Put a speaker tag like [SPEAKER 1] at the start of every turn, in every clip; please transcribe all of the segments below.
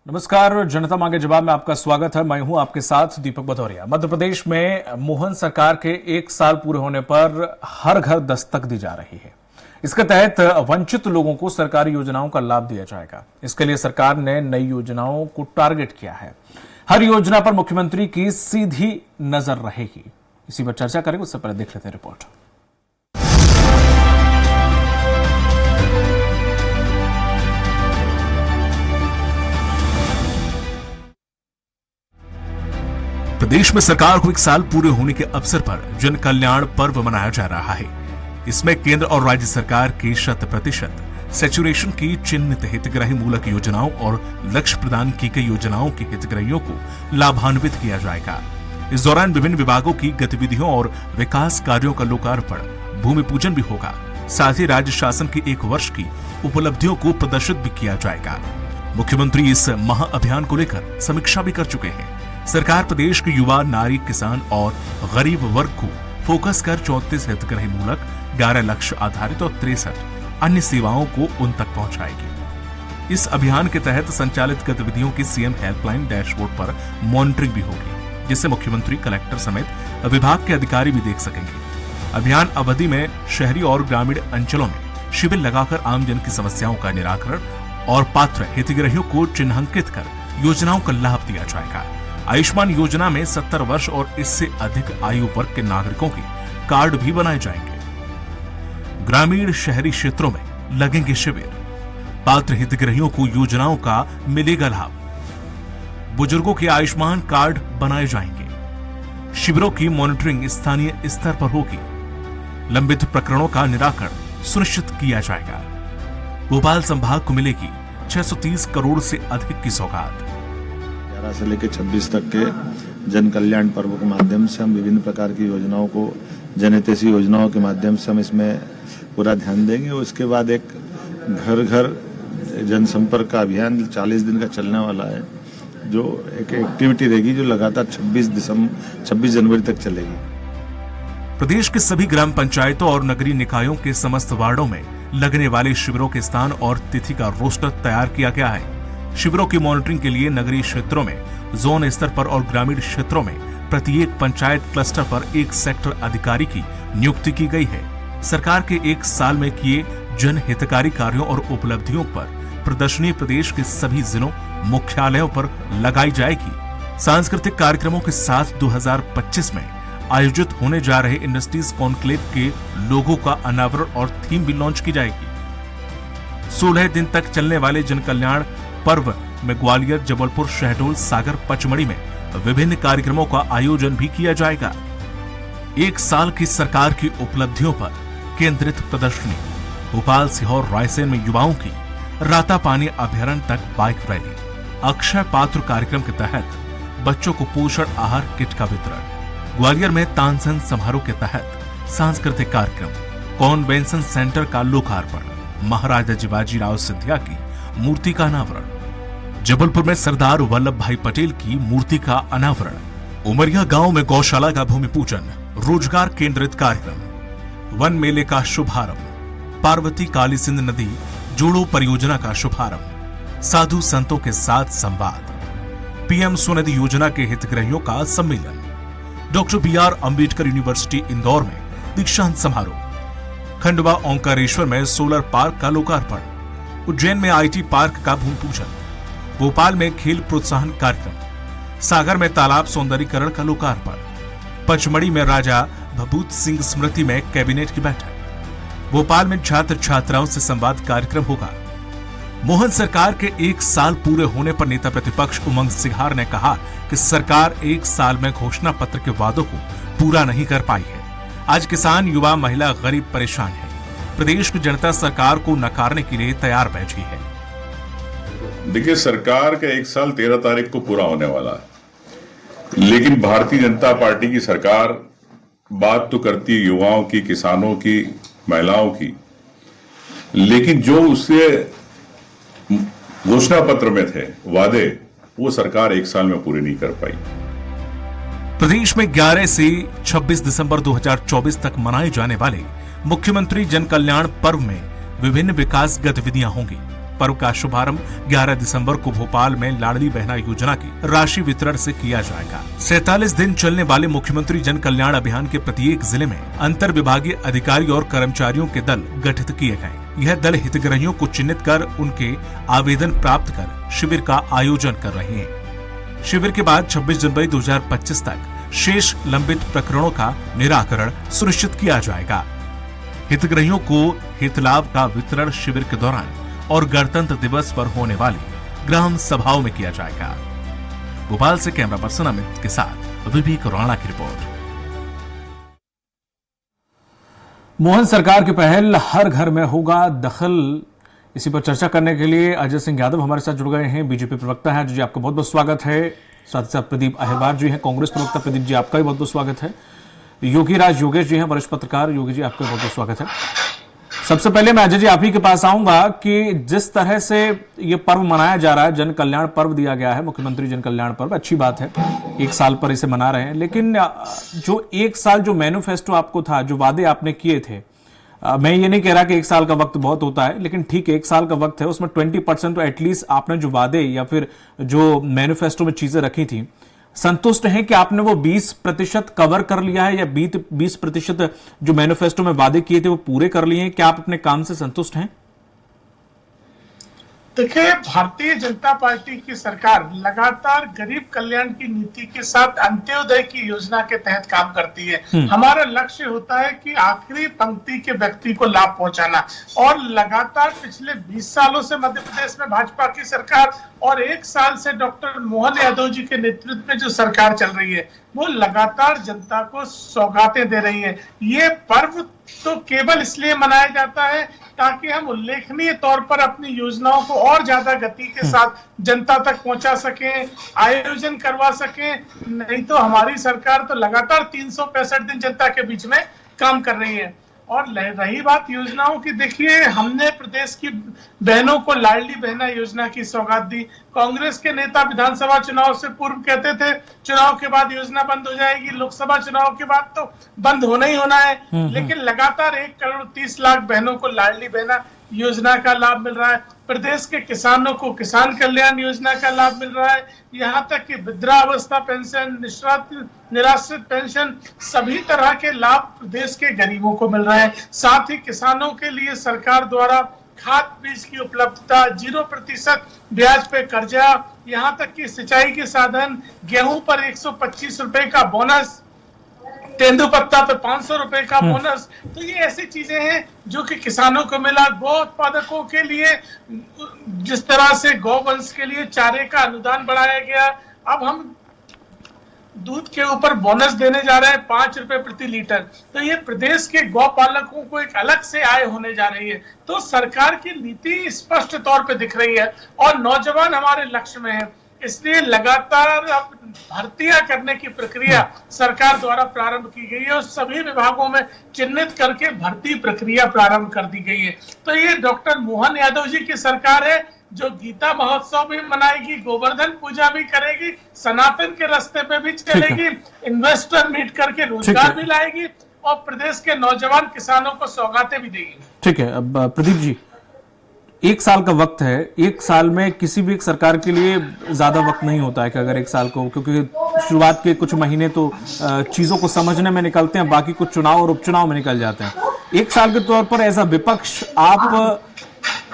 [SPEAKER 1] नमस्कार, जनता मांगे जवाब में आपका स्वागत है। मैं हूं आपके साथ दीपक भदौरिया। मध्य प्रदेश में मोहन सरकार के 1 साल पूरे होने पर हर घर दस्तक दी जा रही है। इसके तहत वंचित लोगों को सरकारी योजनाओं का लाभ दिया जाएगा। इसके लिए सरकार ने नई योजनाओं को टारगेट किया है। हर योजना पर मुख्यमंत्री की सीधी नजर रहेगी। इसी पर चर्चा करेंगे, उससे पहले देख लेते हैं रिपोर्ट।
[SPEAKER 2] प्रदेश में सरकार को 1 साल पूरे होने के अवसर पर जन कल्याण पर्व मनाया जा रहा है। इसमें केंद्र और राज्य सरकार की 100% सैचुरेशन की चिन्हित हितग्राही मूलक योजनाओं और लक्ष्य प्रदान की गई योजनाओं के हितग्राहियों को लाभान्वित किया जाएगा। इस दौरान विभिन्न विभागों की गतिविधियों और विकास कार्यों का लोकार्पण, भूमि पूजन भी होगा। साथ ही राज्य शासन की 1 वर्ष की उपलब्धियों को प्रदर्शित भी किया जाएगा। मुख्यमंत्री इस महाअभियान को लेकर समीक्षा भी कर चुके हैं। सरकार प्रदेश के युवा, नारी, किसान और गरीब वर्ग को फोकस कर 34 हितग्राही मूलक, 11 लक्ष्य आधारित और 63 अन्य सेवाओं को उन तक पहुंचाएगी। इस अभियान के तहत संचालित गतिविधियों की सीएम हेल्पलाइन डैशबोर्ड पर मॉनिटरिंग भी होगी, जिससे मुख्यमंत्री, कलेक्टर समेत विभाग के अधिकारी भी देख सकेंगे। अभियान अवधि में शहरी और ग्रामीण अंचलों में शिविर लगाकर आमजन की समस्याओं का निराकरण और पात्र हितग्राहियों को चिन्हांकित कर योजनाओं का लाभ दिया जाएगा। आयुष्मान योजना में 70 वर्ष और इससे अधिक आयु वर्ग के नागरिकों के कार्ड भी बनाए जाएंगे। ग्रामीण शहरी क्षेत्रों में लगेंगे शिविर। पात्र हितग्राहियों को योजनाओं का मिलेगा लाभ। बुजुर्गों के आयुष्मान कार्ड बनाए जाएंगे। शिविरों की मॉनिटरिंग स्थानीय स्तर पर होगी। लंबित प्रकरणों का निराकरण सुनिश्चित किया जाएगा। भोपाल संभाग को मिलेगी 630 करोड़ से अधिक की सौगात।
[SPEAKER 3] 11 से लेकर 26 तक के जन कल्याण पर्व के माध्यम से हम विभिन्न प्रकार की योजनाओं को, जनहितैषी योजनाओं के माध्यम से हम इसमें पूरा ध्यान देंगे। और उसके बाद एक घर घर जनसंपर्क का अभियान 40 दिन का चलने वाला है, जो एक एक्टिविटी रहेगी जो लगातार 26 जनवरी तक चलेगी।
[SPEAKER 2] प्रदेश के सभी ग्राम पंचायतों और नगरीय निकायों के समस्त वार्डों में लगने वाले शिविरों के स्थान और तिथि का रोस्टर तैयार किया गया है। शिविरों की मॉनिटरिंग के लिए नगरीय क्षेत्रों में जोन स्तर पर और ग्रामीण क्षेत्रों में प्रत्येक पंचायत क्लस्टर पर 1 सेक्टर अधिकारी की नियुक्ति की गई है। सरकार के 1 साल में किए जन हितकारी कार्यों और उपलब्धियों पर प्रदर्शनी प्रदेश के सभी जिलों, मुख्यालयों पर लगाई जाएगी। सांस्कृतिक कार्यक्रमों के साथ 2025 में आयोजित होने जा रहे इंडस्ट्रीज कॉन्क्लेव के लोगो का अनावरण और थीम भी लॉन्च की जाएगी। 16 दिन तक चलने वाले जन कल्याण पर्व में ग्वालियर, जबलपुर, शहडोल, सागर, पचमढ़ी में विभिन्न कार्यक्रमों का आयोजन भी किया जाएगा। 1 साल की सरकार की उपलब्धियों पर केंद्रित प्रदर्शनी, भोपाल, सीहोर, रायसेन में युवाओं की रातापानी अभयारण्य तक बाइक रैली, अक्षय पात्र कार्यक्रम के तहत बच्चों को पोषण आहार किट का वितरण, ग्वालियर में तानसेन समारोह के तहत सांस्कृतिक कार्यक्रम, कॉन्वेंशन सेंटर का लोकार्पण, महाराजा शिवाजीराव सिंधिया की मूर्ति का अनावरण, जबलपुर में सरदार वल्लभ भाई पटेल की मूर्ति का अनावरण, उमरिया गांव में गौशाला का भूमि पूजन, रोजगार केंद्रित कार्यक्रम, वन मेले का शुभारंभ, पार्वती काली सिंध नदी जोड़ो परियोजना का शुभारंभ, साधु संतों के साथ संवाद, पीएम स्वनिधि योजना के हितग्राहियों का सम्मेलन, doctor BR Ambedkar university Indore में दीक्षांत समारोह, खंडवा ओंकारेश्वर में सोलर पार्क का लोकार्पण, उज्जैन में IT पार्क का भूमि पूजन, भोपाल में खेल प्रोत्साहन कार्यक्रम, सागर में तालाब सौंदर्यीकरण का लोकार्पण, पचमढ़ी में राजा भभूत सिंह स्मृति में कैबिनेट की बैठक, भोपाल में छात्र छात्राओं से संवाद कार्यक्रम होगा। मोहन सरकार के 1 साल पूरे होने पर नेता प्रतिपक्ष उमंग सिघार ने कहा कि सरकार 1 साल में घोषणा पत्र के वादों को पूरा नहीं कर पाई है। आज किसान, युवा, महिला, गरीब परेशान है। प्रदेश की जनता सरकार को नकारने के लिए तैयार बैठी है।
[SPEAKER 4] देखिए, सरकार का 1 साल 13 तारीख को पूरा होने वाला है, लेकिन भारतीय जनता पार्टी की सरकार बात तो करती है युवाओं की, किसानों की, महिलाओं की, लेकिन जो उससे घोषणा पत्र में थे वादे, वो सरकार 1 साल में पूरे नहीं कर पाई।
[SPEAKER 2] प्रदेश में 11 से 26 दिसंबर 2024 तक मनाए जाने वाले मुख्यमंत्री जन कल्याण पर्व में विभिन्न विकास गतिविधियां होंगी। पर्व का शुभारंभ 11 दिसंबर को भोपाल में लाडली बहना योजना की राशि वितरण से किया जाएगा। 47 दिन चलने वाले मुख्यमंत्री जन कल्याण अभियान के प्रत्येक जिले में अंतर विभागीय अधिकारी और कर्मचारियों के दल गठित किए गए। यह दल हितग्राहियों को चिन्हित कर उनके आवेदन प्राप्त कर शिविर का आयोजन कर रहे हैं। शिविर के बाद 26 जनवरी 2025 तक शेष लंबित प्रकरणों का निराकरण सुनिश्चित किया जाएगा। हितग्राहियों को हित लाभ का वितरण शिविर के दौरान और गणतंत्र दिवस पर होने वाली ग्राम सभाओं में किया जाएगा। भोपाल से कैमरा पर्सन अमित के साथ विवेक राणा की रिपोर्ट।
[SPEAKER 1] मोहन सरकार की पहल हर घर में होगा दखल, इसी पर चर्चा करने के लिए अजय सिंह यादव हमारे साथ जुड़ गए हैं, बीजेपी प्रवक्ता हैं। जी आपका बहुत बहुत स्वागत है। साथ ही साथ प्रदीप अहिरवार जी हैं, कांग्रेस प्रवक्ता। प्रदीप जी आपका भी बहुत बहुत स्वागत है। योगीराज योगेश जी हैं, वरिष्ठ पत्रकार। योगी जी आपका बहुत बहुत स्वागत है। सबसे पहले मैं अजय जी आप ही के पास आऊंगा कि जिस तरह से ये पर्व मनाया जा रहा है, जन कल्याण पर्व दिया गया है, मुख्यमंत्री जन कल्याण पर्व, अच्छी बात है, 1 साल पर इसे मना रहे हैं। लेकिन जो 1 साल जो मैनिफेस्टो आपको था, जो वादे आपने किए थे, मैं ये नहीं कह रहा कि 1 साल का वक्त बहुत होता है, लेकिन ठीक है 1 साल का वक्त है, उसमें 20% तो एटलीस्ट आपने जो वादे या फिर जो मैनिफेस्टो में चीजें रखी थी, संतुष्ट हैं कि आपने वो 20% कवर कर लिया है या 20% जो मैनिफेस्टो में वादे किए थे वो पूरे कर लिए हैं? क्या आप अपने काम से संतुष्ट हैं?
[SPEAKER 5] देखिए, भारतीय जनता पार्टी की सरकार लगातार गरीब कल्याण की नीति के साथ अंत्योदय की योजना के तहत काम करती है। हमारा लक्ष्य होता है कि आखिरी पंक्ति के व्यक्ति को लाभ पहुंचाना, और लगातार पिछले 20 सालों से मध्य प्रदेश में भाजपा की सरकार और 1 साल से डॉक्टर मोहन यादव जी के नेतृत्व में जो सरकार चल रही है, वो लगातार जनता को सौगातें दे रही है। ये पर्व तो केवल इसलिए मनाया जाता है ताकि हम उल्लेखनीय तौर पर अपनी योजनाओं को और ज्यादा गति के साथ जनता तक पहुंचा सकें, आयोजन करवा सकें। नहीं तो हमारी सरकार तो लगातार 365 दिन जनता के बीच में काम कर रही है। और रही बात योजनाओं की, देखिए हमने प्रदेश की बहनों को लाडली बहना योजना की सौगात दी। कांग्रेस के नेता विधानसभा चुनाव से पूर्व कहते थे चुनाव के बाद योजना बंद हो जाएगी, लोकसभा चुनाव के बाद तो बंद होना ही होना है। लेकिन लगातार 1,30,00,000 बहनों को लाडली बहना योजना का लाभ मिल रहा है। प्रदेश के किसानों को किसान कल्याण योजना का लाभ मिल रहा है। यहाँ तक कि वृद्धावस्था पेंशन, निराश्रित पेंशन, सभी तरह के लाभ प्रदेश के गरीबों को मिल रहे हैं। साथ ही किसानों के लिए सरकार द्वारा खाद बीज की उपलब्धता, 0% ब्याज पे कर्जा, यहाँ तक कि सिंचाई के साधन, गेहूं पर 125 रुपए का बोनस, तेंदुपत्ता पे 500 रुपए का बोनस। तो ये ऐसी चीजें हैं जो कि किसानों को मिला। गौ उत्पादकों के लिए जिस तरह से गौवंश के लिए चारे का अनुदान बढ़ाया गया, अब हम दूध के ऊपर बोनस देने जा रहे हैं 5 रुपए प्रति लीटर। तो ये प्रदेश के गौ पालकों को एक अलग से आय होने जा रही है। तो सरकार की नीति स्पष्ट तौर पे दिख रही है और नौजवान हमारे लक्ष्य में है। इसलिए लगातार अब भर्तियां करने की प्रक्रिया सरकार द्वारा प्रारंभ की गई है और सभी विभागों में चिन्हित करके भर्ती प्रक्रिया प्रारंभ कर दी गई है। तो ये डॉक्टर मोहन यादव जी की सरकार है जो गीता महोत्सव भी मनाएगी, गोवर्धन पूजा भी करेगी, सनातन के रास्ते पे भी चलेगी, इन्वेस्टर मीट करके रोजगार भी लाएगी और प्रदेश के नौजवान किसानों को सौगातें भी देगी।
[SPEAKER 1] ठीक है, अब प्रदीप जी, 1 साल का वक्त है। 1 साल में किसी भी एक सरकार के लिए ज्यादा वक्त नहीं होता है कि अगर 1 साल को, क्योंकि शुरुआत के कुछ महीने तो चीजों को समझने में निकलते हैं, बाकी कुछ चुनाव और उपचुनाव में निकल जाते हैं। 1 साल के तौर पर एज अ विपक्ष आप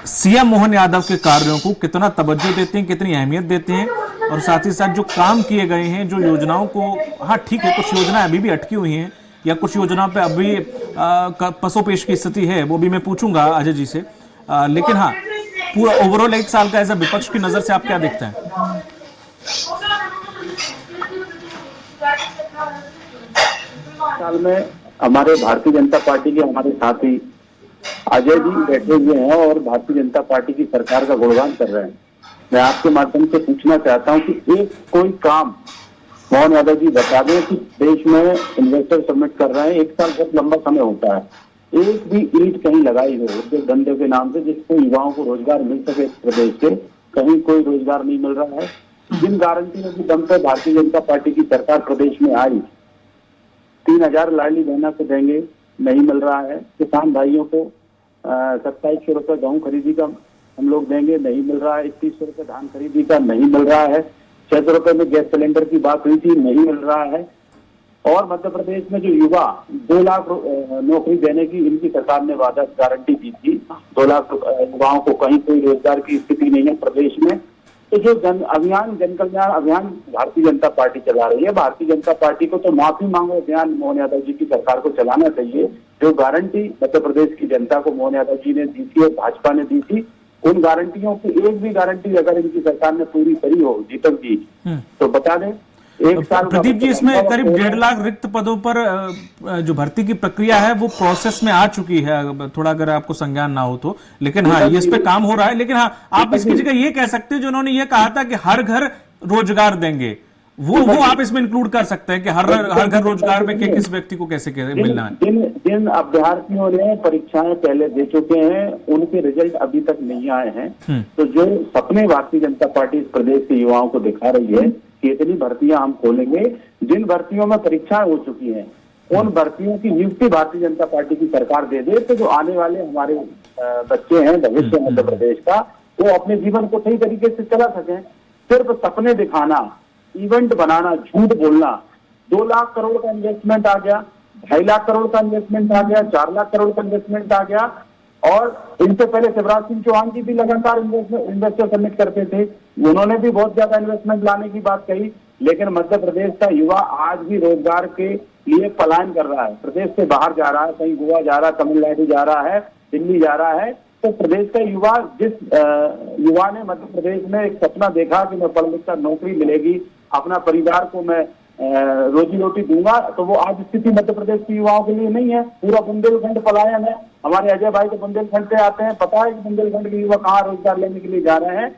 [SPEAKER 1] सीएम मोहन यादव के कार्यों को कितना तवज्जो देते हैं, कितनी अहमियत देते हैं, और साथ ही साथ जो काम किए गए हैं, जो योजनाओं को, हाँ ठीक है कुछ योजनाएं अभी भी अटकी हुई हैं या कुछ योजनाओं पे अभी पसोपेश की स्थिति है, वो भी मैं पूछूंगा अजय जी से, लेकिन हाँ पूरा ओवरऑल 1 साल का एज अ विपक्ष की नजर से आप क्या देखते हैं?
[SPEAKER 6] साल में हमारे भारतीय जनता पार्टी के हमारे साथी अजय जी बैठे हुए हैं और भारतीय जनता पार्टी की सरकार का गुणगान कर रहे हैं। मैं आपके माध्यम से पूछना चाहता हूं कि एक कोई काम मोहन यादव जी बता दें कि देश में इन्वेस्टर सबमिट कर रहे हैं, 1 साल बहुत लंबा समय होता है, एक भी ईंट कहीं लगाई हो उद्योग धंधे के नाम से जिससे युवाओं को रोजगार मिल सके प्रदेश के, कहीं कोई रोजगार नहीं मिल रहा है। जिन गारंटियों की दम पे भारतीय जनता पार्टी की सरकार प्रदेश में आई, 3,000 लाडली बहना को देंगे, नहीं मिल रहा है। किसान भाइयों को 2700 रुपए गेहूं खरीदी का हम लोग देंगे, नहीं मिल रहा है। 3100 रुपये धान खरीदी का नहीं मिल रहा है। 600 रुपये में गैस सिलेंडर की बात हुई थी, नहीं मिल रहा है। और मध्य प्रदेश में जो युवा 2 लाख नौकरी देने की इनकी सरकार ने वादा गारंटी दी थी। 2 लाख युवाओं को कहीं कोई रोजगार की स्थिति नहीं है प्रदेश में। तो जो जन कल्याण अभियान भारतीय जनता पार्टी चला रही है, भारतीय जनता पार्टी को तो माफी मांगो अभियान मोहन यादव जी की सरकार को चलाना चाहिए। जो गारंटी मध्य प्रदेश की जनता को मोहन यादव जी ने दी थी और भाजपा ने दी थी, उन गारंटियों की एक भी गारंटी अगर इनकी सरकार ने पूरी करी हो दीपक जी, तो बता दें। एक साल
[SPEAKER 1] प्रदीप जी, इसमें करीब 1.5 लाख रिक्त पदों पर जो भर्ती की प्रक्रिया है वो प्रोसेस में आ चुकी है, थोड़ा अगर आपको संज्ञान ना हो तो। लेकिन हाँ, ये इस पे काम हो रहा है। लेकिन हाँ, आप इसकी जगह ये कह सकते हैं जो उन्होंने ये कहा था कि हर घर रोजगार देंगे, वो आप इसमें इंक्लूड कर सकते हैं कि हर घर रोजगार में किस व्यक्ति को कैसे मिलना है।
[SPEAKER 6] जिन अभ्यर्थियों ने परीक्षाएं पहले दे चुके हैं उनके रिजल्ट अभी तक नहीं आए हैं। तो जो सपने भारतीय जनता पार्टी इस प्रदेश के युवाओं को दिखा रही है कि इतनी भर्तियां हम खोलेंगे, जिन भर्तियों में परीक्षाएं हो चुकी हैं उन भर्तियों की नियुक्ति भारतीय जनता पार्टी की सरकार दे दे, तो जो आने वाले हमारे बच्चे हैं, भविष्य मध्य प्रदेश का, वो अपने जीवन को सही तरीके से चला सकें। सिर्फ सपने दिखाना, इवेंट बनाना, झूठ बोलना। 2 लाख करोड़ का इन्वेस्टमेंट आ गया, 2.5 लाख करोड़ का इन्वेस्टमेंट आ गया, 4 लाख करोड़ का इन्वेस्टमेंट आ गया। और इनसे पहले शिवराज सिंह चौहान जी भी लगातार इन्वेस्टर सबमिट करते थे, उन्होंने भी बहुत ज्यादा इन्वेस्टमेंट लाने की बात कही। लेकिन मध्य प्रदेश का युवा आज भी रोजगार के लिए पलायन कर रहा है, प्रदेश से बाहर जा रहा है, कहीं गोवा जा रहा है, तमिलनाडु जा रहा है, दिल्ली जा रहा है। तो प्रदेश का युवा, जिस युवा ने मध्य प्रदेश में एक सपना देखा कि मैं पढ़ लिख कर नौकरी मिलेगी, अपना परिवार को मैं रोजी रोटी दूंगा, तो वो आज स्थिति मध्य प्रदेश के युवाओं के लिए नहीं है। पूरा बुंदेलखंड पलायन है। हमारे अजय भाई तो बुंदेलखंड से आते हैं, पता है कि बुंदेलखंड के युवा कहाँ रोजगार लेने के लिए जा रहे हैं।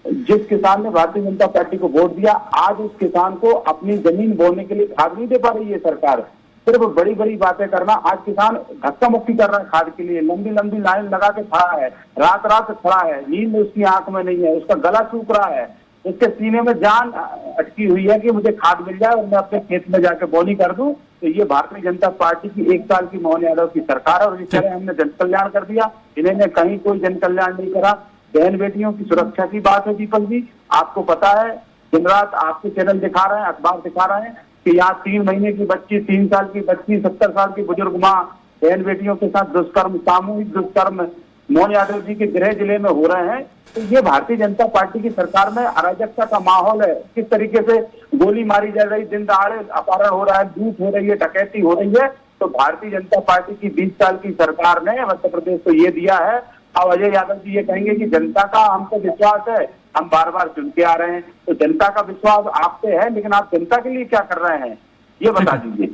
[SPEAKER 6] जिस किसान ने भारतीय जनता पार्टी को वोट दिया, आज उस किसान को अपनी जमीन बोने के लिए खाद नहीं दे पा रही है सरकार। सिर्फ बड़ी बड़ी बातें करना। आज किसान धक्का मुक्की कर रहा है खाद के लिए, लंबी लंबी लाइन लगा के खड़ा है, रात रात खड़ा है, नींद उसकी आंख में नहीं है, उसका गला सूख रहा है, उसके सीने में जान अटकी हुई है कि मुझे खाद मिल जाए और मैं अपने खेत में जाकर बोनी कर दूं। तो ये भारतीय जनता पार्टी की 1 साल की मोहन यादव की सरकार है और इस तरह हमने जन कल्याण कर दिया, इन्होंने कहीं कोई जन कल्याण नहीं करा। बहन बेटियों की सुरक्षा की बात है दीपक जी, आपको पता है, दिन रात आपके चैनल दिखा रहे हैं, अखबार दिखा रहे हैं कि यहाँ 3 महीने की बच्ची, 3 साल की बच्ची, 70 साल की बुजुर्ग माँ बहन बेटियों के साथ दुष्कर्म, सामूहिक दुष्कर्म मोहन यादव जी के गृह जिले में हो रहे हैं। तो ये भारतीय जनता पार्टी की सरकार में अराजकता का माहौल है। किस तरीके से गोली मारी जा रही, दिन दहाड़े अपहरण हो रहा है, लूट हो रही है, डकैती हो रही है। तो भारतीय जनता पार्टी की 20 साल की सरकार ने मध्य प्रदेश को ये दिया है। अब अजय यादव जी ये कहेंगे कि जनता का हमको विश्वास है, हम बार बार चुनते आ रहे हैं। तो जनता का विश्वास आप पे है, लेकिन आप जनता के लिए क्या कर रहे हैं ये बता दीजिए।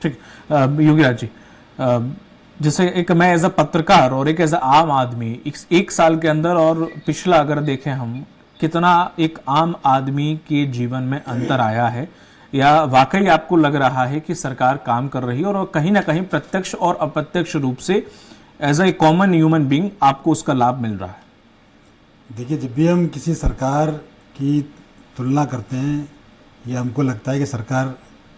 [SPEAKER 1] ठीक, योगीराज जी, जैसे एक मैं एज अ पत्रकार और एक एज अ आम आदमी, 1 साल के अंदर और पिछला अगर देखें हम, कितना एक आम आदमी के जीवन में अंतर आया है, या वाकई आपको लग रहा है कि सरकार काम कर रही है और कहीं ना कहीं प्रत्यक्ष और अप्रत्यक्ष रूप से as a common human being आपको उसका लाभ मिल रहा है?
[SPEAKER 7] देखिए, जब भी हम किसी सरकार की तुलना करते हैं या हमको लगता है कि सरकार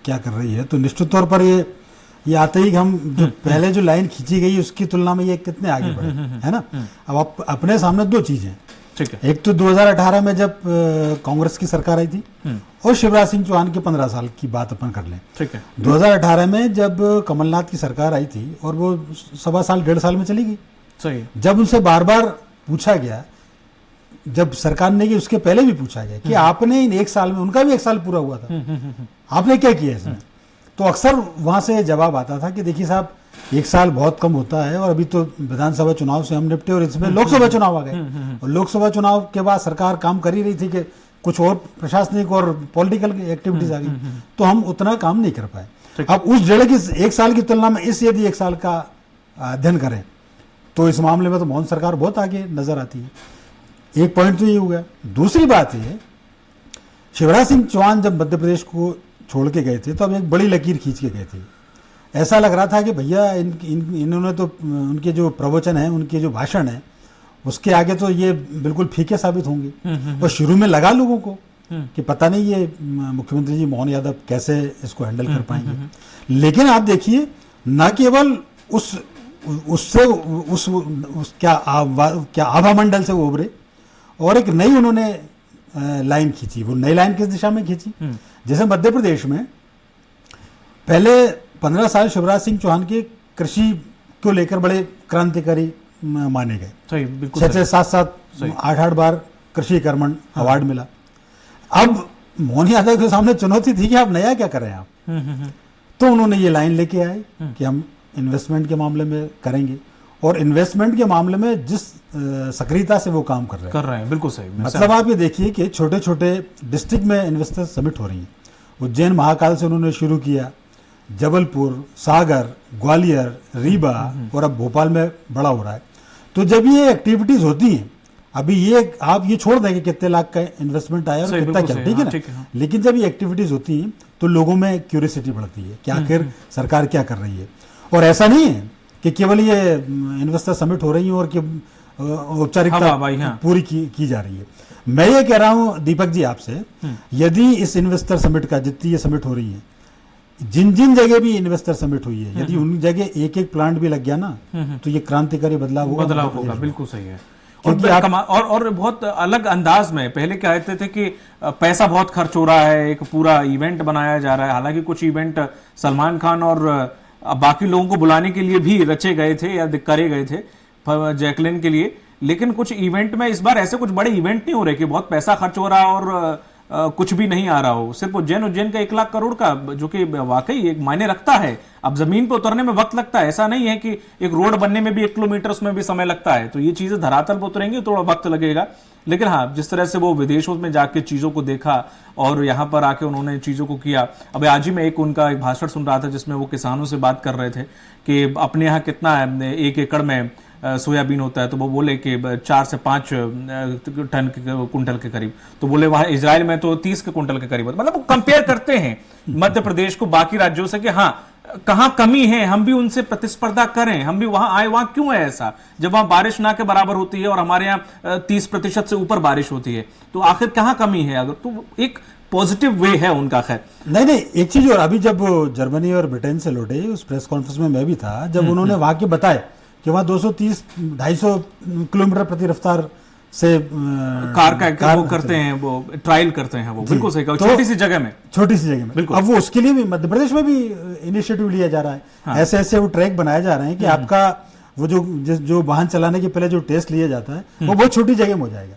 [SPEAKER 7] क्या कर रही है, तो निश्चित तौर पर ये आते ही हम जो पहले जो लाइन खींची गई उसकी तुलना में ये कितने आगे बढ़े, है ना। अब आप अपने सामने 2 चीजें,
[SPEAKER 1] ठीक है।
[SPEAKER 7] एक तो 2018 में जब कांग्रेस की सरकार आई थी और शिवराज सिंह चौहान के 15 साल की बात अपन कर लें।
[SPEAKER 1] ठीक है।
[SPEAKER 7] 2018 में जब कमलनाथ की सरकार आई थी और वो 1.25 साल 1.5 साल में चली गई।
[SPEAKER 1] सही।
[SPEAKER 7] जब उनसे बार बार पूछा गया, जब सरकार ने की उसके पहले भी पूछा गया कि आपने इन 1 साल में, उनका भी 1 साल पूरा हुआ था, आपने क्या किया इसमें, तो अक्सर वहां से जवाब आता था कि देखिए साहब, 1 साल बहुत कम होता है और अभी तो विधानसभा चुनाव से हम निपटे और इसमें लोकसभा चुनाव आ गए और लोकसभा चुनाव के बाद सरकार काम कर ही रही थी कि कुछ और प्रशासनिक और पॉलिटिकल एक्टिविटीज आ गई, तो हम उतना काम नहीं कर पाए। अब उस 1 साल की तुलना में यदि 1 साल का अध्ययन करें तो इस मामले में तो मोहन सरकार बहुत आगे नजर आती है। एक पॉइंट तो ये हो गया। दूसरी बात ये, शिवराज सिंह चौहान जब मध्य प्रदेश को छोड़ के गए थे तो अब एक बड़ी लकीर खींच के गए थे। ऐसा लग रहा था कि भैया इन्होंने तो उनके जो प्रवचन है, उनके जो भाषण है, उसके आगे तो ये बिल्कुल फीके साबित होंगे। और शुरू में लगा लोगों को कि पता नहीं ये मुख्यमंत्री जी मोहन यादव कैसे इसको हैंडल कर पाएंगे। लेकिन आप देखिए, न केवल उस उससे क्या आभा मंडल से वो उभरे और एक नई उन्होंने लाइन खींची। वो नई लाइन किस दिशा में खींची? जैसे मध्य प्रदेश में पहले 15 साल शिवराज सिंह चौहान के कृषि को लेकर बड़े क्रांतिकारी माने गए।
[SPEAKER 1] सही, बिल्कुल
[SPEAKER 7] 6-6, 7-7, 8-8 बार कृषि कर्मण अवार्ड मिला। अब मोहन यादव के सामने चुनौती थी कि आप नया क्या कर रहे हैं आप। तो उन्होंने ये लाइन लेके आए कि हम इन्वेस्टमेंट के मामले में करेंगे, और इन्वेस्टमेंट के मामले में जिस सक्रियता से वो काम कर रहे हैं
[SPEAKER 1] बिल्कुल सही।
[SPEAKER 7] मतलब आप ये देखिए कि छोटे छोटे डिस्ट्रिक्ट में इन्वेस्टर समिट हो रही है। उज्जैन महाकाल से उन्होंने शुरू किया, जबलपुर, सागर, ग्वालियर, रीवा और अब भोपाल में बड़ा हो रहा है। तो जब ये एक्टिविटीज होती हैं, अभी ये आप ये छोड़ दें कि कितने लाख का इन्वेस्टमेंट आया और कितना क्या, ठीक है ना, लेकिन जब ये एक्टिविटीज होती हैं तो लोगों में क्यूरियोसिटी बढ़ती है कि आखिर सरकार क्या कर रही है। और ऐसा नहीं है कि केवल ये इन्वेस्टर समिट हो रही है और कि औपचारिकता पूरी की जा रही है। मैं ये कह रहा हूं दीपक जी आपसे, यदि इस इन्वेस्टर समिट का, जितनी ये समिट हो रही है, जिन जिन जगह भी इन्वेस्टर समिट हुई है, यदि उन जगह एक एक प्लांट भी लग गया ना, तो ये क्रांतिकारी बदलाव होगा।
[SPEAKER 1] बिल्कुल सही है। और बहुत अलग अंदाज में पहले क्या कहते थे कि पैसा बहुत खर्च हो रहा है, एक पूरा इवेंट बनाया जा रहा है। हालांकि कुछ इवेंट सलमान खान और बाकी लोगों को बुलाने के लिए भी रचे गए थे या करे गए थे जैकलिन के लिए, लेकिन कुछ इवेंट में इस बार ऐसे कुछ बड़े इवेंट नहीं हो रहे कि बहुत पैसा खर्च हो रहा है और कुछ भी नहीं आ रहा हो। सिर्फ उज्जैन का 1 लाख करोड़ का, जो कि वाकई एक मायने रखता है। अब जमीन पे उतरने में वक्त लगता है, ऐसा नहीं है कि एक रोड बनने में भी 1 किलोमीटर उसमें भी समय लगता है। तो ये चीजें धरातल पर उतरेंगी, थोड़ा वक्त लगेगा। लेकिन हाँ, जिस तरह से वो विदेशों में जाके चीजों को देखा और यहाँ पर आके उन्होंने चीजों को किया। अब आज ही मैं उनका एक भाषण सुन रहा था जिसमें वो किसानों से बात कर रहे थे कि अपने यहाँ कितना 1 एकड़ में सोयाबीन होता है, तो वो बोले कि 4 से 5 टन कुंटल के करीब। तो बोले वहां इजराइल में तो 30 के कुंटल के करीब। मतलब वो कंपेयर करते हैं मध्य प्रदेश को बाकी राज्यों से कि हाँ कहां कमी है, हम भी उनसे प्रतिस्पर्धा करें, हम भी वहां आए। वहां क्यों है ऐसा, जब वहां बारिश ना के बराबर होती है और हमारे यहाँ 30% से ऊपर बारिश होती है, तो आखिर कहां कमी है? अगर तो एक पॉजिटिव वे है उनका। खैर
[SPEAKER 7] नहीं, एक चीज और, अभी जब जर्मनी और ब्रिटेन से लौटे उस प्रेस कॉन्फ्रेंस में मैं भी था, जब उन्होंने वहां के बताए कि वहां 230-250 किलोमीटर प्रति रफ्तार से
[SPEAKER 1] कार वो करते हैं, वो ट्रायल करते हैं। वो बिल्कुल सही कहा, छोटी सी जगह में बिल्कुल।
[SPEAKER 7] अब वो उसके लिए भी मध्य प्रदेश में भी इनिशिएटिव लिया जा रहा है। हाँ। ऐसे वो ट्रैक बनाए जा रहे हैं कि आपका वो जो वाहन चलाने के पहले जो टेस्ट लिया जाता है वो बहुत छोटी जगह में हो जाएगा।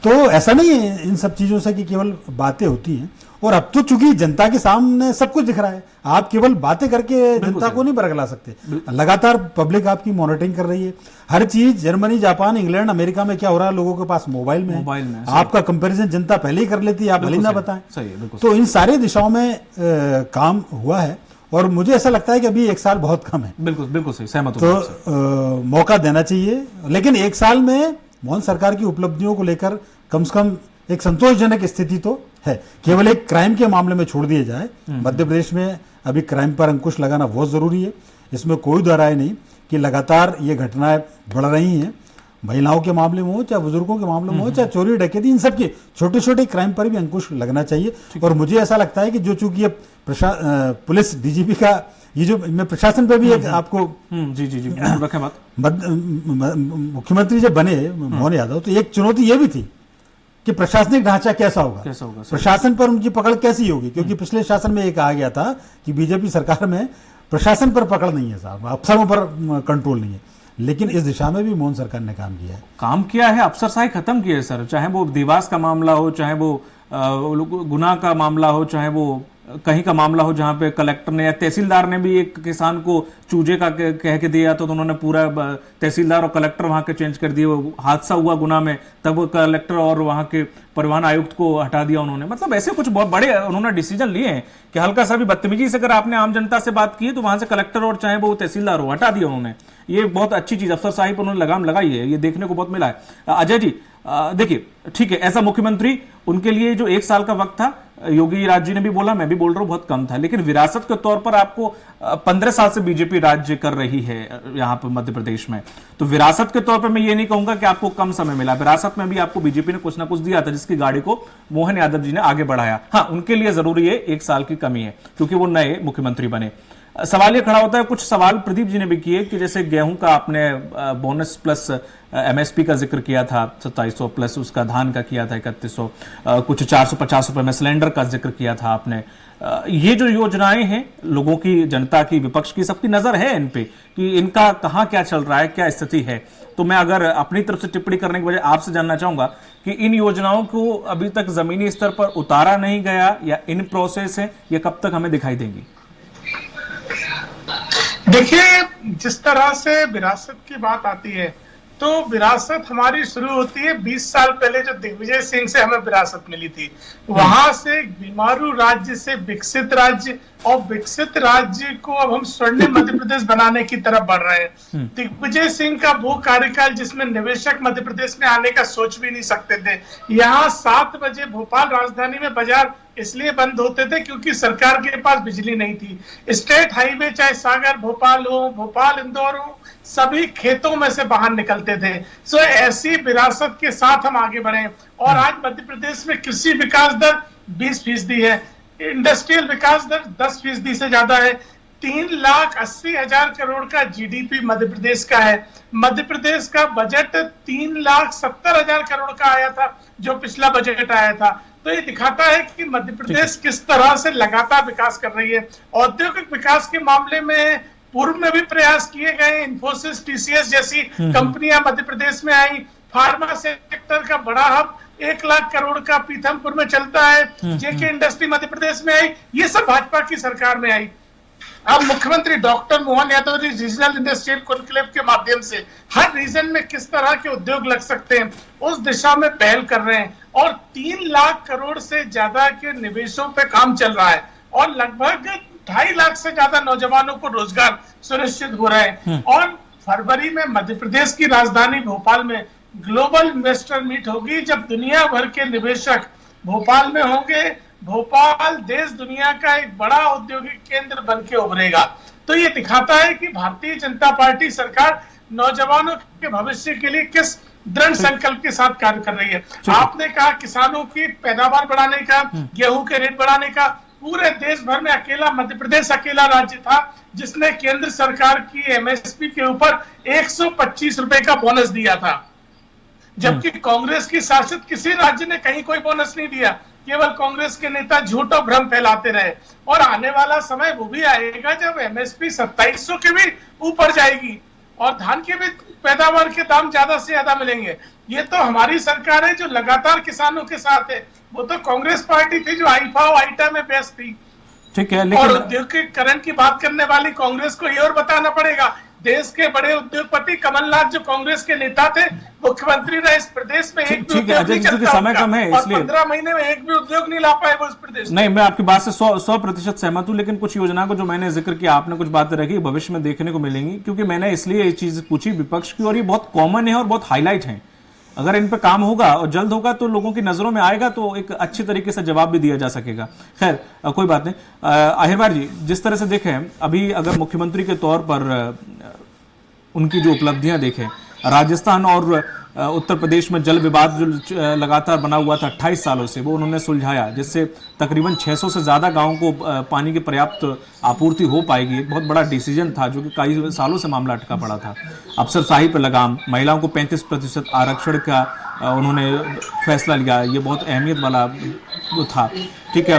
[SPEAKER 7] तो ऐसा नहीं है इन सब चीजों से कि केवल बातें होती हैं। और अब तो चूंकि जनता के सामने सब कुछ दिख रहा है, आप केवल बातें करके जनता को नहीं बरगला सकते। लगातार पब्लिक आपकी मॉनिटरिंग कर रही है हर चीज। जर्मनी, जापान, इंग्लैंड, अमेरिका में क्या हो रहा है, लोगों के पास मोबाइल में आपका कंपैरिजन जनता पहले ही कर लेती है, आप भले ना बताएं। तो इन सारी दिशाओं में काम हुआ है और मुझे ऐसा लगता है कि अभी 1 साल बहुत कम है।
[SPEAKER 1] बिल्कुल सही, सहमत
[SPEAKER 7] हूं। तो मौका देना चाहिए, लेकिन 1 साल में मोहन सरकार की उपलब्धियों को लेकर कम से कम एक संतोषजनक स्थिति तो है। केवल एक क्राइम के मामले में छोड़ दिया जाए, मध्य प्रदेश में अभी क्राइम पर अंकुश लगाना बहुत जरूरी है। इसमें कोई दो राय नहीं कि लगातार ये घटनाएं बढ़ रही हैं, महिलाओं के मामले में हो, चाहे बुजुर्गों के मामले में हो, चाहे चोरी डकैती, इन सब के छोटे छोटे क्राइम पर भी अंकुश लगना चाहिए। और मुझे ऐसा लगता है कि जो चूंकि पुलिस डीजीपी का ये जो, मैं प्रशासन पे भी एक आपको
[SPEAKER 1] जी रखें बात।
[SPEAKER 7] मुख्यमंत्री जब बने मोहन यादव, तो एक चुनौती ये भी थी कि प्रशासनिक ढांचा कैसा होगा, प्रशासन पर उनकी पकड़ कैसी होगी, क्योंकि पिछले शासन में ये कहा गया था कि बीजेपी सरकार में प्रशासन पर पकड़ नहीं है साहब, अफसरों पर कंट्रोल नहीं है। लेकिन इस दिशा में भी मोहन सरकार ने काम किया है, अफसरशाही खत्म की है सर। चाहे वो देवास का मामला हो, चाहे वो गुना का मामला हो, चाहे वो कहीं का मामला हो जहां पे कलेक्टर ने या तहसीलदार ने भी एक किसान को चूजे का कह के दिया, तो उन्होंने पूरा तहसीलदार और कलेक्टर वहां के चेंज कर दिए। वो हादसा हुआ गुना में, तब कलेक्टर और वहां के परिवहन आयुक्त को हटा दिया उन्होंने। मतलब ऐसे कुछ बहुत बड़े उन्होंने डिसीजन लिए हैं कि हल्का सा भी बदतमीजी से अगर आपने आम जनता से बात की तो वहां से कलेक्टर और चाहे वो तहसीलदार हो, हटा दिया उन्होंने। ये बहुत अच्छी चीज अफसरशाही पर उन्होंने लगाम लगाई है, ये देखने को बहुत मिला है। अजय जी देखिए, ठीक है, ऐसा मुख्यमंत्री उनके लिए जो 1 साल का वक्त था, योगी राज जी ने भी बोला, मैं भी बोल रहा हूं, बहुत कम था। लेकिन विरासत के तौर पर आपको 15 साल से बीजेपी राज्य कर रही है यहां पर मध्य प्रदेश में, तो विरासत के तौर पर मैं ये नहीं कहूंगा कि आपको कम समय मिला। विरासत में भी आपको बीजेपी ने कुछ ना कुछ दिया था, जिसकी गाड़ी को मोहन यादव जी ने आगे बढ़ाया। हाँ, उनके लिए जरूरी है 1 साल की कमी है, क्योंकि वो नए मुख्यमंत्री बने।
[SPEAKER 1] सवाल ये खड़ा होता है, कुछ सवाल प्रदीप जी ने भी किए कि जैसे गेहूं का आपने बोनस प्लस एमएसपी का जिक्र किया था 2700 प्लस उसका धान का किया था 3100, कुछ 450 रुपए में सिलेंडर का जिक्र किया था आपने। ये जो योजनाएं हैं लोगों की, जनता की, विपक्ष की, सबकी नजर है इन पे कि इनका कहाँ क्या चल रहा है, क्या स्थिति है। तो मैं अगर अपनी तरफ से टिप्पणी करने के बजाय आपसे जानना चाहूंगा कि इन योजनाओं को अभी तक जमीनी स्तर पर उतारा नहीं गया या इन प्रोसेस है, ये कब तक हमें दिखाई देंगी?
[SPEAKER 5] देखिए, जिस तरह से विरासत की बात आती है तो विरासत हमारी शुरू होती है 20 साल पहले जो दिग्विजय सिंह से हमें विरासत मिली थी। वहां से बीमारू राज्य से विकसित राज्य, और विकसित राज्य को अब हम स्वर्णिम मध्य प्रदेश बनाने की तरफ बढ़ रहे हैं। दिग्विजय सिंह का वो कार्यकाल जिसमें निवेशक मध्य प्रदेश में आने का सोच भी नहीं सकते थे। यहाँ 7 बजे भोपाल राजधानी में बाजार इसलिए बंद होते थे क्योंकि सरकार के पास बिजली नहीं थी। स्टेट हाईवे चाहे सागर भोपाल हो, भोपाल इंदौर हो, सभी खेतों में से बाहर निकलते थे। सो ऐसी विरासत के साथ हम आगे बढ़े और आज मध्य प्रदेश में कृषि विकास दर 20% है, इंडस्ट्रियल विकास दर 10% से ज्यादा है। 3,80,000 करोड़ का जीडीपी मध्य प्रदेश का है। मध्य प्रदेश का बजट 3,70,000 करोड़ का आया था जो पिछला बजट आया था। तो ये दिखाता है कि मध्य प्रदेश किस तरह से लगातार विकास कर रही है। औद्योगिक विकास के मामले में पूर्व में भी प्रयास किए गए, इन्फोसिस, टीसीएस जैसी कंपनियां मध्य प्रदेश में आई। फार्मा सेक्टर का बड़ा हब 1 लाख करोड़ का पीथमपुर में चलता है। जेके इंडस्ट्री मध्य प्रदेश में आई। ये सब भाजपा की सरकार में आई। अब मुख्यमंत्री doctor Mohan Yadav ji regional industrial conclave के माध्यम से हर रीजन में किस तरह के उद्योग लग सकते हैं उस दिशा में पहल कर रहे हैं और 3 लाख करोड़ से ज्यादा के निवेशों पे काम चल रहा है और लगभग 2.5 लाख से ज्यादा नौजवानों को रोजगार सुनिश्चित हो रहा है। और फरवरी में मध्य प्रदेश की राजधानी भोपाल में ग्लोबल इन्वेस्टर मीट होगी जब दुनिया भर के निवेशक भोपाल में होंगे। भोपाल देश दुनिया का एक बड़ा औद्योगिक केंद्र बन के उभरेगा। तो ये दिखाता है कि भारतीय जनता पार्टी सरकार नौजवानों के भविष्य के लिए किस दृढ़ संकल्प के साथ कार्य कर रही है। आपने कहा किसानों की पैदावार बढ़ाने का, गेहूं के रेट बढ़ाने का, पूरे देश भर में अकेला मध्य प्रदेश अकेला राज्य था जिसने केंद्र सरकार की एमएसपी के ऊपर 125 रुपए का बोनस दिया था, जबकि कांग्रेस की शासित किसी राज्य ने कहीं कोई बोनस नहीं दिया। केवल कांग्रेस के नेता झूठ और भ्रम फैलाते रहे। और आने वाला समय वो भी आएगा जब एमएसपी 2700 के भी ऊपर जाएगी और धान के भी पैदावार के दाम ज्यादा से ज्यादा मिलेंगे। ये तो हमारी सरकार है जो लगातार किसानों के साथ है। वो तो कांग्रेस पार्टी थी जो आईफा और आईटा में व्यस्त थी।
[SPEAKER 1] ठीक है,
[SPEAKER 5] और औद्योगिकरण की बात करने वाली कांग्रेस को ये और बताना पड़ेगा। देश के बड़े उद्योगपति कमलनाथ जो कांग्रेस के नेता थे, मुख्यमंत्री रहे इस प्रदेश में, एक भी उद्योग नहीं चलता
[SPEAKER 1] समय कम है इसलिए
[SPEAKER 5] 15 महीने में एक भी उद्योग नहीं ला पाए वो इस प्रदेश में।
[SPEAKER 1] नहीं, मैं आपकी बात से 100% सहमत हूं, लेकिन कुछ योजना को जो मैंने जिक्र किया, आपने कुछ बातें रखी, भविष्य में देखने को मिलेंगी, क्योंकि मैंने इसलिए ये चीज पूछी विपक्ष की और ये बहुत कॉमन है और बहुत हाईलाइट है। अगर इन पर काम होगा और जल्द होगा तो लोगों की नजरों में आएगा तो एक अच्छी तरीके से जवाब भी दिया जा सकेगा। खैर कोई बात नहीं। अहिरवार जी, जिस तरह से देखें अभी अगर मुख्यमंत्री के तौर पर उनकी जो उपलब्धियां देखें, राजस्थान और उत्तर प्रदेश में जल विवाद जो लगातार बना हुआ था 28 सालों से, वो उन्होंने सुलझाया, जिससे तकरीबन 600 से ज्यादा गांवों को पानी की पर्याप्त आपूर्ति हो पाएगी। एक बहुत बड़ा डिसीजन था जो कि कई सालों से मामला अटका पड़ा था। अफसरशाही पर लगाम, महिलाओं को 35% आरक्षण का उन्होंने फैसला लिया, ये बहुत अहमियत वाला वो था। ठीक है,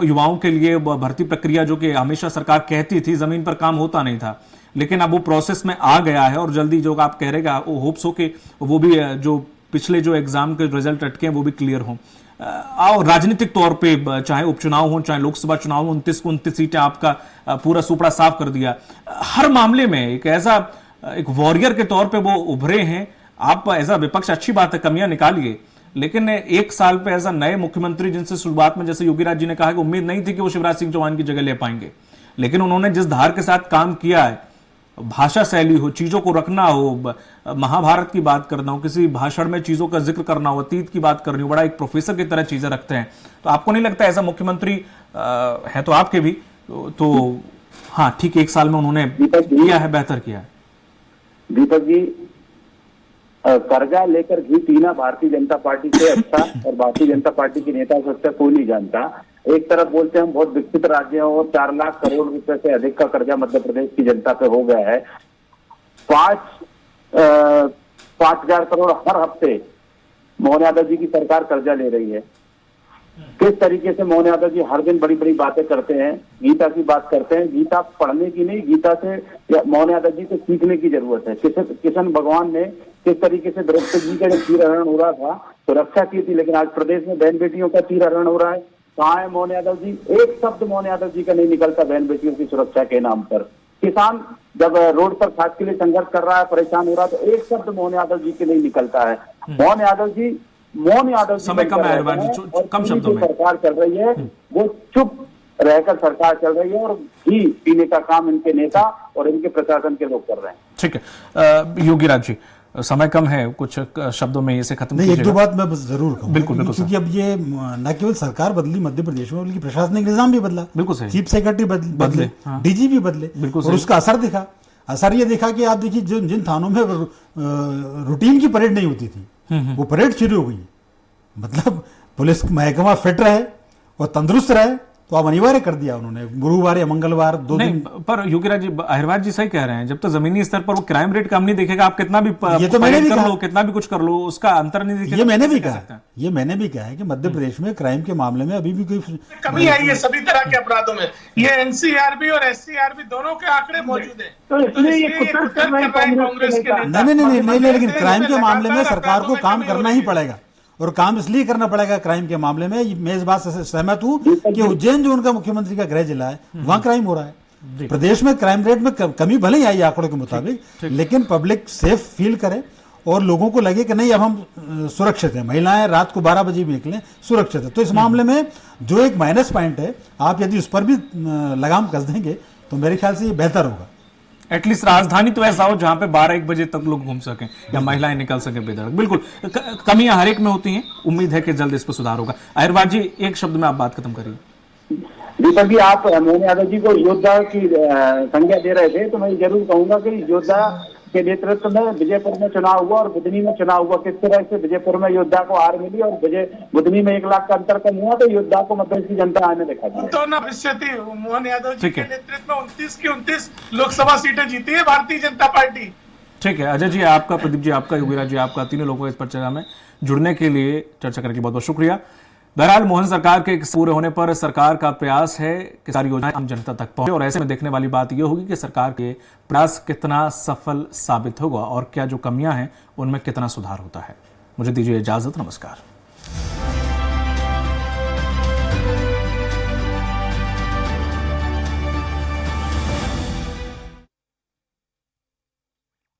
[SPEAKER 1] युवाओं के लिए भर्ती प्रक्रिया जो कि हमेशा सरकार कहती थी, जमीन पर काम होता नहीं था, लेकिन अब वो प्रोसेस में आ गया है और जल्दी जो आप कह रहे हैं होप्स हो कि वो भी जो पिछले जो एग्जाम के रिजल्ट अटके हैं वो भी क्लियर हों। और राजनीतिक तौर पे चाहे उपचुनाव हो चाहे लोकसभा चुनाव हो, 29 को 29 सीटें आपका पूरा सुपड़ा साफ कर दिया। हर मामले में एक ऐसा एक वॉरियर के तौर पे वो उभरे हैं। आप एज अ विपक्ष अच्छी बात है, कमियां निकालिए, लेकिन 1 साल पे एज अ नए मुख्यमंत्री जिनसे शुरुआत में जैसे योगीराज जी ने कहा कि उम्मीद नहीं थी कि वो शिवराज सिंह चौहान की जगह ले पाएंगे, लेकिन उन्होंने जिस धार के साथ काम किया है, भाषा शैली हो, चीजों को रखना हो, महाभारत की बात करना हो, किसी भाषण में चीजों का जिक्र करना हो, अतीत की बात करनी हो, बड़ा एक प्रोफेसर की तरह चीजें रखते हैं। तो आपको नहीं लगता ऐसा मुख्यमंत्री है तो आपके भी तो हाँ ठीक 1 साल में उन्होंने किया है, बेहतर किया है।
[SPEAKER 6] दीपक जी, कर्जा लेकर घी पीना भारतीय जनता पार्टी से अच्छा और भारतीय जनता पार्टी के नेता से अच्छा कोई नहीं जानता। एक तरफ बोलते हैं हम बहुत विकसित राज्य हैं और 4 लाख करोड़ रुपए से अधिक का कर्जा मध्य प्रदेश की जनता पे हो गया है। 5,000 करोड़ हर हफ्ते मोहन यादव जी की सरकार कर्जा ले रही है। किस तरीके से मोहन यादव जी हर दिन बड़ी बड़ी बातें करते हैं, गीता की बात करते हैं। गीता पढ़ने की नहीं, गीता से मोहन यादव जी को सीखने की जरूरत है। किशन भगवान ने किस तरीके से द्रौपदी जी का जब चीरहरण हो रहा था तो रक्षा की थी, लेकिन आज प्रदेश में बहन बेटियों का चीरहरण हो रहा है। कहाँ है मोहन यादव जी? एक शब्द मोहन यादव जी का नहीं निकलता बहन बेटियों की सुरक्षा के नाम पर। किसान जब रोड पर खाद के लिए संघर्ष कर रहा है, परेशान हो रहा है, तो एक शब्द मोहन यादव जी के नहीं निकलता है। मोहन यादव जी
[SPEAKER 1] समय कम है अहिरवार जी, कम शब्दों में
[SPEAKER 6] सरकार चल रही है, वो चुप रहकर सरकार चल रही है और घी पीने का काम इनके नेता और इनके प्रशासन के लोग कर रहे हैं।
[SPEAKER 1] ठीक है योगी राज जी, समय कम है, कुछ शब्दों में इसे खत्म
[SPEAKER 7] नहीं, एक दो बात मैं जरूर कहूँगा।
[SPEAKER 1] बिल्कुल बिल्कुल,
[SPEAKER 7] क्योंकि अब ये न केवल सरकार बदली मध्य प्रदेश में, बल्कि प्रशासनिक निजाम भी बदला।
[SPEAKER 1] बिल्कुल सही,
[SPEAKER 7] चीफ सेक्रेटरी बदले,
[SPEAKER 1] हाँ।
[SPEAKER 7] डीजीपी बदले,
[SPEAKER 1] बिल्कुल
[SPEAKER 7] और उसका असर दिखा। असर ये देखा कि आप देखिए जिन थानों में रूटीन की परेड नहीं होती थी वो परेड शुरू हो गई। मतलब पुलिस महकमा फिट रहे और तंदुरुस्त रहे तो अब अनिवार्य कर दिया उन्होंने, गुरुवार या मंगलवार 2 दिन।
[SPEAKER 1] पर योगीराज जी, अहिरवार जी सही कह रहे हैं, जब तक जमीनी स्तर पर वो क्राइम रेट कम नहीं देखेगा, आप कितना भी
[SPEAKER 7] ये तो मैंने भी कहा,
[SPEAKER 1] कितना भी कुछ कर लो, उसका अंतर नहीं दिखेगा।
[SPEAKER 7] ये मैंने भी कहा है कि मध्य प्रदेश में क्राइम के मामले में अभी भी कोई
[SPEAKER 5] कमी आई है सभी तरह के अपराधों में। ये एनसीआरबी और एससीआरबी दोनों के आंकड़े मौजूद हैं।
[SPEAKER 6] तो इसलिए ये कुत्ते कर रहे हैं
[SPEAKER 5] कांग्रेस के नेता।
[SPEAKER 7] नहीं, लेकिन क्राइम के मामले में सरकार को काम करना ही पड़ेगा, और काम इसलिए करना पड़ेगा क्राइम के मामले में। मैं इस बात से सहमत हूं कि उज्जैन जो उनका मुख्यमंत्री का गृह जिला है, वहां क्राइम हो रहा है। प्रदेश में क्राइम रेट में कमी भले ही आई आंकड़ों के मुताबिक, लेकिन पब्लिक सेफ फील करे और लोगों को लगे कि नहीं अब हम सुरक्षित हैं, महिलाएं रात को 12 बजे भी निकलें सुरक्षित है। तो इस मामले में जो एक माइनस पॉइंट है, आप यदि उस पर भी लगाम कस देंगे तो मेरे ख्याल से ये बेहतर होगा।
[SPEAKER 1] एटलीस्ट राजधानी तो ऐसा हो जहां पे 12-1 बजे तक लोग घूम सकें या महिलाएं निकल सकें बेधड़क। बिल्कुल, कमियां हर एक में होती हैं, उम्मीद है कि जल्द इस पर सुधार होगा। अहिरवार जी, एक शब्द में आप बात खत्म करिए।
[SPEAKER 6] दीपक जी, आप मोहन यादव जी को योद्धा की संज्ञा दे रहे थे, तो मैं जरूर कहूंगा कि योद्धा के नेतृत्व में विजयपुर में चुनाव हुआ और बुधनी में चुनाव हुआ। किस तरह से विजयपुर में योद्धा को हार मिली और बुधनी में 1 लाख का अंतर कम हुआ, तो योद्धा को मध्य की जनता आने देखा दिया।
[SPEAKER 5] तो न भविष्यति मोहन यादव जी के नेतृत्व में 29 की 29 लोकसभा सीटें जीती है भारतीय जनता पार्टी।
[SPEAKER 1] ठीक है, अजय जी आपका, प्रदीप जी आपका, योगीराज जी आपका, तीनों लोगों को इस पर चर्चा में जुड़ने के लिए, चर्चा करने के बहुत बहुत शुक्रिया। बहरहाल मोहन सरकार के पूरे होने पर सरकार का प्रयास है कि सारी योजनाएं आम जनता तक पहुंचे, और ऐसे में देखने वाली बात यह होगी कि सरकार के प्रयास कितना सफल साबित होगा और क्या जो कमियां हैं उनमें कितना सुधार होता है। मुझे दीजिए इजाजत, नमस्कार।